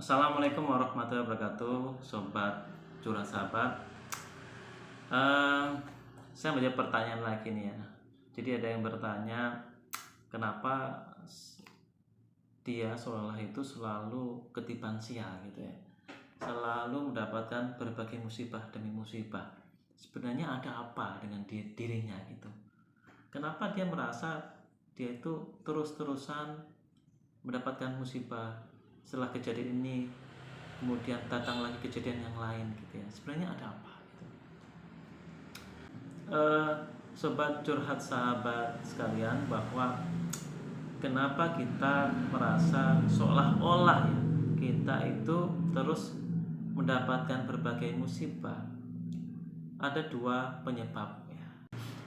Assalamualaikum warahmatullahi wabarakatuh, sobat curhat sahabat. Eh, saya menjawab pertanyaan lagi nih ya. Jadi ada yang bertanya, kenapa dia seolah itu selalu ketiban sial gitu ya, selalu mendapatkan berbagai musibah demi musibah. Sebenarnya ada apa dengan dirinya gitu? Kenapa dia merasa dia itu terus-terusan mendapatkan musibah, setelah kejadian ini kemudian datang lagi kejadian yang lain gitu ya, sebenarnya ada apa gitu. Eh, Sobat curhat sahabat sekalian, bahwa kenapa kita merasa seolah-olah ya kita itu terus mendapatkan berbagai musibah? Ada dua penyebab ya.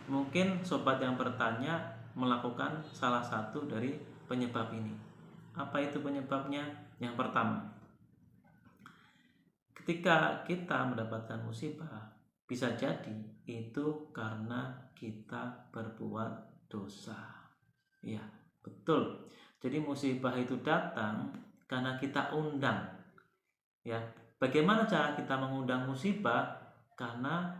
Mungkin sobat yang bertanya melakukan salah satu dari penyebab ini. Apa itu penyebabnya? Yang pertama, ketika kita mendapatkan musibah, bisa jadi itu karena kita berbuat dosa. Ya, betul. Jadi musibah itu datang karena kita undang. Ya, bagaimana cara kita mengundang musibah? Karena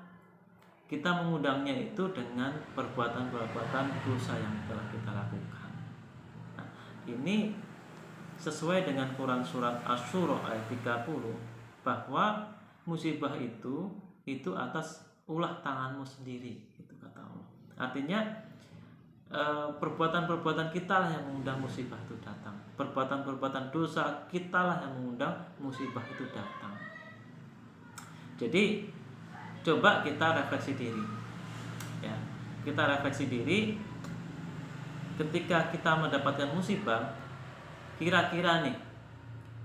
kita mengundangnya itu dengan perbuatan-perbuatan dosa yang telah kita lakukan. Nah, ini sesuai dengan Quran surat Asy-Syura ayat 30, bahwa musibah itu atas ulah tanganmu sendiri, itu kata Allah. Artinya perbuatan-perbuatan kita lah yang mengundang musibah itu datang. Perbuatan-perbuatan dosa kita lah yang mengundang musibah itu datang. Jadi coba kita refleksi diri ya. Kita refleksi diri, ketika kita mendapatkan musibah, kira-kira nih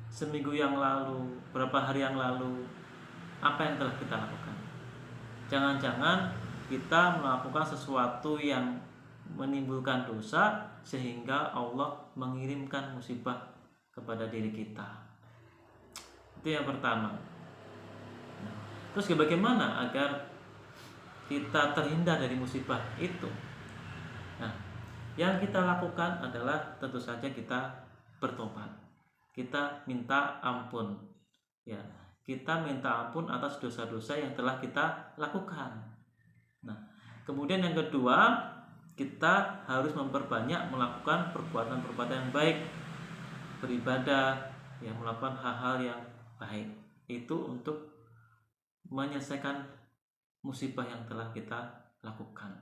seminggu yang lalu, berapa hari yang lalu, apa yang telah kita lakukan? Jangan-jangan kita melakukan sesuatu yang menimbulkan dosa sehingga Allah mengirimkan musibah kepada diri kita. Itu yang pertama. Terus bagaimana agar kita terhindar dari musibah itu? Nah, yang kita lakukan adalah tentu saja kita bertobat. Kita minta ampun. Ya, kita minta ampun atas dosa-dosa yang telah kita lakukan. Nah, kemudian yang kedua, kita harus memperbanyak melakukan perbuatan-perbuatan yang baik, beribadah, yang melakukan hal-hal yang baik. Itu untuk menyelesaikan musibah yang telah kita lakukan.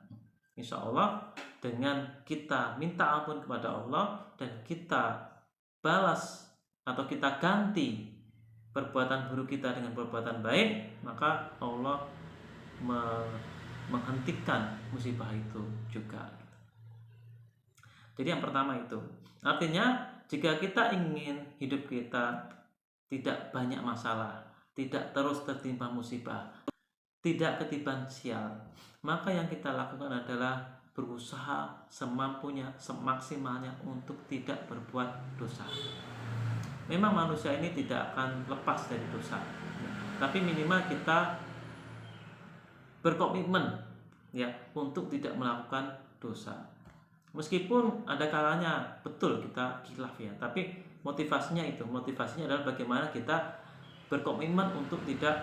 Insya Allah dengan kita minta ampun kepada Allah dan kita balas atau kita ganti perbuatan buruk kita dengan perbuatan baik, maka Allah menghentikan musibah itu juga. Jadi yang pertama itu, artinya jika kita ingin hidup kita tidak banyak masalah, tidak terus tertimpa musibah, tidak ketiban sial, maka yang kita lakukan adalah berusaha semampunya, semaksimalnya untuk tidak berbuat dosa. Memang manusia ini tidak akan lepas dari dosa, tapi minimal kita berkomitmen ya untuk tidak melakukan dosa. Meskipun ada kalanya betul kita khilaf ya, tapi motivasinya adalah bagaimana kita berkomitmen untuk tidak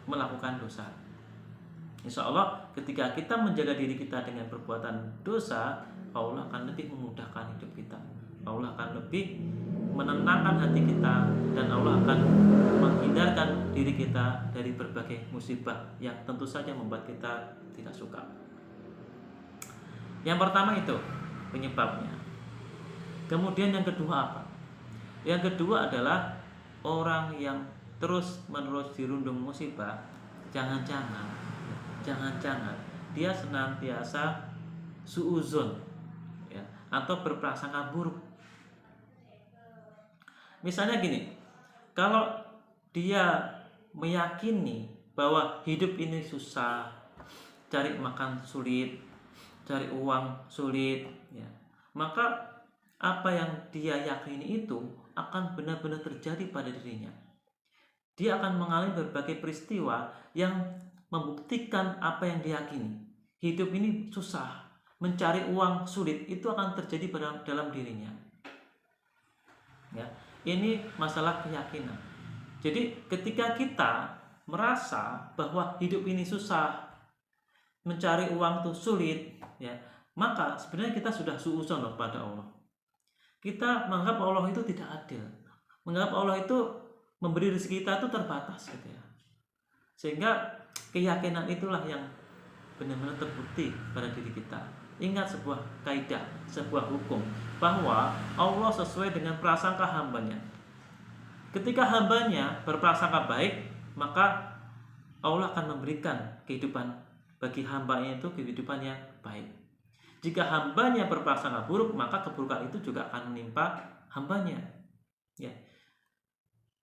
melakukan dosa. Insya Allah ketika kita menjaga diri kita dengan perbuatan dosa, Allah akan lebih memudahkan hidup kita. Allah akan lebih menenangkan hati kita, dan Allah akan menghindarkan diri kita dari berbagai musibah yang tentu saja membuat kita tidak suka. Yang pertama itu penyebabnya. Kemudian yang kedua apa? Yang kedua adalah orang yang terus-menerus dirundung musibah, jangan-jangan dia senantiasa suuzon ya, atau berprasangka buruk. Misalnya gini, kalau dia meyakini bahwa hidup ini susah, cari makan sulit, cari uang sulit ya, maka apa yang dia yakini itu akan benar-benar terjadi pada dirinya. Dia akan mengalami berbagai peristiwa yang membuktikan apa yang diyakini. Hidup ini susah, mencari uang sulit, itu akan terjadi dalam dirinya. Ya, Ini masalah keyakinan. Jadi ketika kita merasa bahwa hidup ini susah, mencari uang itu sulit, ya, maka sebenarnya kita sudah suudzon kepada Allah. Kita menganggap Allah itu tidak adil, menganggap Allah itu memberi rezeki kita itu terbatas, gitu ya. Sehingga keyakinan itulah yang benar-benar terbukti pada diri kita. Ingat sebuah kaidah, sebuah hukum, bahwa Allah sesuai dengan prasangka hambanya. Ketika hambanya berprasangka baik, maka Allah akan memberikan kehidupan bagi hambanya itu kehidupan yang baik. Jika hambanya berprasangka buruk, maka keburukan itu juga akan menimpa hambanya. Ya,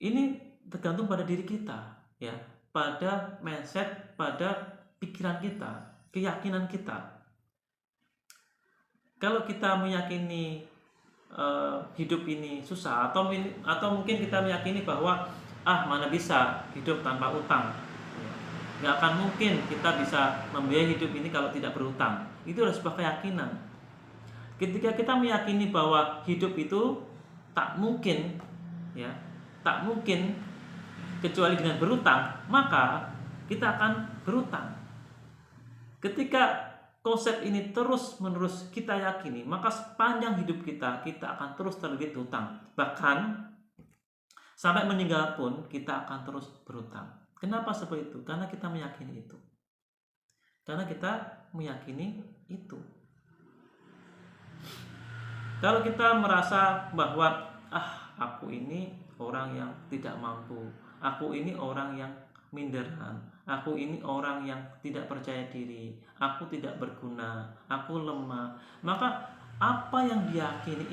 ini tergantung pada diri kita, ya, pada mindset, pada pikiran kita, keyakinan kita. Kalau kita meyakini hidup ini susah, atau mungkin kita meyakini bahwa mana bisa hidup tanpa utang, nggak akan mungkin kita bisa membiayai hidup ini kalau tidak berutang. Itu adalah sebuah keyakinan. Ketika kita meyakini bahwa hidup itu tak mungkin, ya, tak mungkin kecuali dengan berutang, maka kita akan berutang. Ketika konsep ini terus-menerus kita yakini, maka sepanjang hidup kita akan terus terlilit hutang. Bahkan sampai meninggal pun kita akan terus berutang. Kenapa seperti itu? Karena kita meyakini itu. Karena kita meyakini itu. Kalau kita merasa bahwa aku ini orang yang tidak mampu, aku ini orang yang minderan, aku ini orang yang tidak percaya diri, aku tidak berguna, aku lemah, maka apa yang diyakini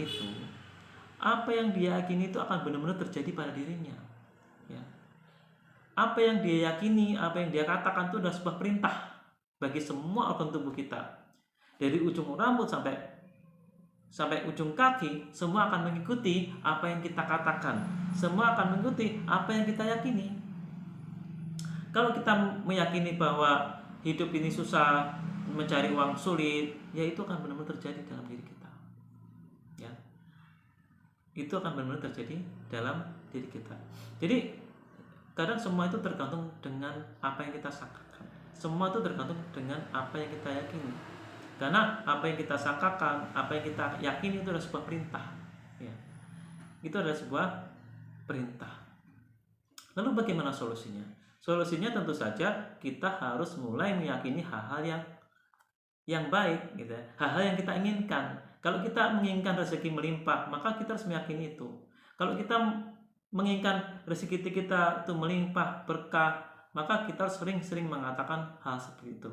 itu akan benar-benar terjadi pada dirinya, ya. Apa yang dia yakini, apa yang dia katakan itu adalah sebuah perintah bagi semua organ tubuh kita, dari ujung rambut sampai ujung kaki, semua akan mengikuti apa yang kita katakan, semua akan mengikuti apa yang kita yakini. Kalau kita meyakini bahwa hidup ini susah, mencari uang sulit, ya itu akan benar-benar terjadi dalam diri kita, ya. Itu akan benar-benar terjadi dalam diri kita. Jadi kadang semua itu tergantung dengan apa yang kita sangkakan. Semua itu tergantung dengan apa yang kita yakini. Karena apa yang kita sangkakan, apa yang kita yakini itu adalah sebuah perintah, ya. Itu adalah sebuah perintah. Lalu bagaimana solusinya? Solusinya tentu saja kita harus mulai meyakini hal-hal yang baik, gitu ya. Hal-hal yang kita inginkan. Kalau kita menginginkan rezeki melimpah, maka kita harus meyakini itu. Kalau kita menginginkan rezeki kita itu melimpah, berkah, maka kita harus sering-sering mengatakan hal seperti itu.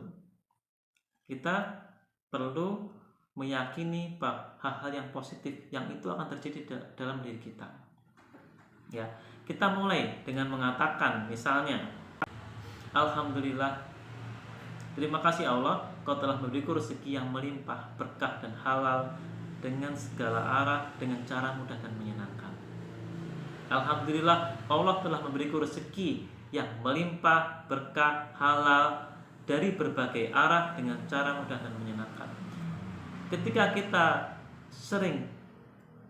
Kita perlu meyakini hal-hal yang positif yang itu akan terjadi dalam diri kita, ya. Kita mulai dengan mengatakan, misalnya, Alhamdulillah, terima kasih Allah, Kau telah memberiku rezeki yang melimpah, berkah dan halal dengan segala arah, dengan cara mudah dan menyenangkan. Alhamdulillah, Allah telah memberiku rezeki yang melimpah, berkah, halal dari berbagai arah dengan cara mudah dan menyenangkan. Ketika kita sering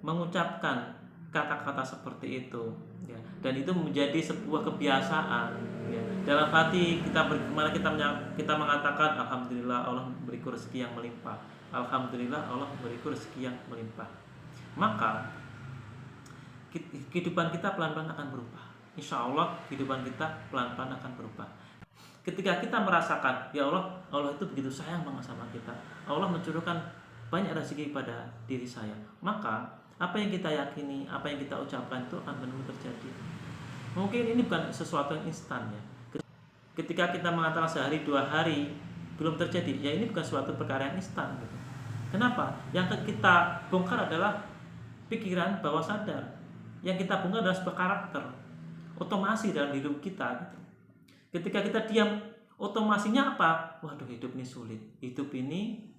mengucapkan kata-kata seperti itu, ya, dan itu menjadi sebuah kebiasaan, ya, dalam hati kita kita mengatakan Alhamdulillah Allah memberiku rezeki yang melimpah, Alhamdulillah Allah memberiku rezeki yang melimpah, maka kehidupan kita pelan-pelan akan berubah. Insya Allah kehidupan kita pelan-pelan akan berubah. Ketika kita merasakan, ya Allah itu begitu sayang banget sama kita, Allah mencurahkan banyak rezeki pada diri saya, maka apa yang kita yakini, apa yang kita ucapkan itu akan benar-benar terjadi. Mungkin ini bukan sesuatu yang instan, ya. Ketika kita mengatakan sehari 2 hari belum terjadi, ya ini bukan suatu perkara yang instan, gitu. Kenapa? Yang kita bongkar adalah pikiran bawah sadar. Yang kita bongkar adalah sebuah karakter, otomasi dalam hidup kita, gitu. Ketika kita diam, otomasinya apa? Waduh, hidup ini sulit, hidup ini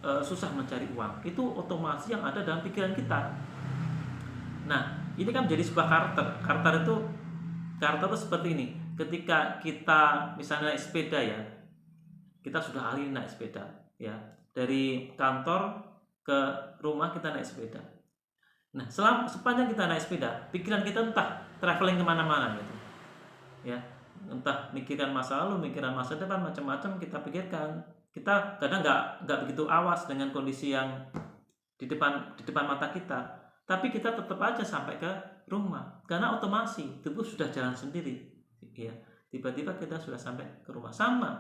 susah mencari uang. Itu otomasi yang ada dalam pikiran kita. Nah, ini kan menjadi sebuah karakter. Karakter itu seperti ini. Ketika kita misalnya naik sepeda, ya, kita sudah ahli naik sepeda, ya, dari kantor ke rumah kita naik sepeda. Nah, sepanjang kita naik sepeda, pikiran kita entah traveling kemana-mana gitu, ya, entah mikiran masa lalu, mikiran masa depan, macam-macam kita pikirkan. Kita kadang nggak begitu awas dengan kondisi yang di depan mata kita, tapi kita tetap aja sampai ke rumah karena otomasi tubuh sudah jalan sendiri, ya. Tiba-tiba kita sudah sampai ke rumah. Sama,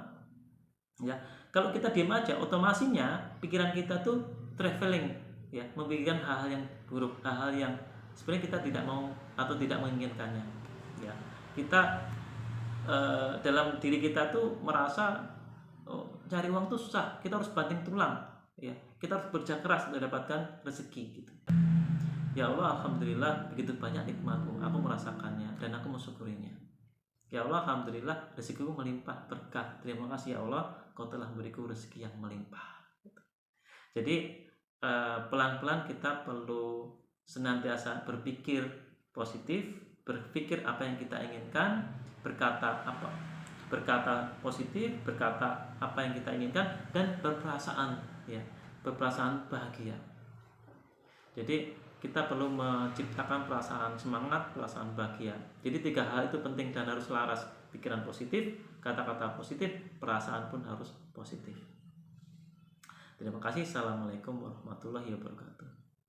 ya. Kalau kita diam aja, otomasinya pikiran kita tuh traveling, ya, memikirkan hal-hal yang buruk, hal-hal yang sebenarnya kita tidak mau atau tidak menginginkannya, ya. Kita dalam diri kita tuh merasa, oh, cari uang tuh susah, kita harus banting tulang, ya, kita harus kerja keras untuk mendapatkan rezeki gitu. Ya Allah, alhamdulillah begitu banyak nikmatmu, aku merasakannya dan aku mensyukurinya. Ya Allah, alhamdulillah rezekiku melimpah berkah. Terima kasih ya Allah, kau telah memberiku rezeki yang melimpah. Jadi pelan-pelan kita perlu senantiasa berpikir positif, berpikir apa yang kita inginkan, berkata positif, berkata apa yang kita inginkan, dan berperasaan, ya, berperasaan bahagia. Jadi kita perlu menciptakan perasaan semangat, perasaan bahagia. Jadi 3 hal itu penting dan harus selaras. Pikiran positif, kata-kata positif, perasaan pun harus positif. Terima kasih. Assalamualaikum warahmatullahi wabarakatuh.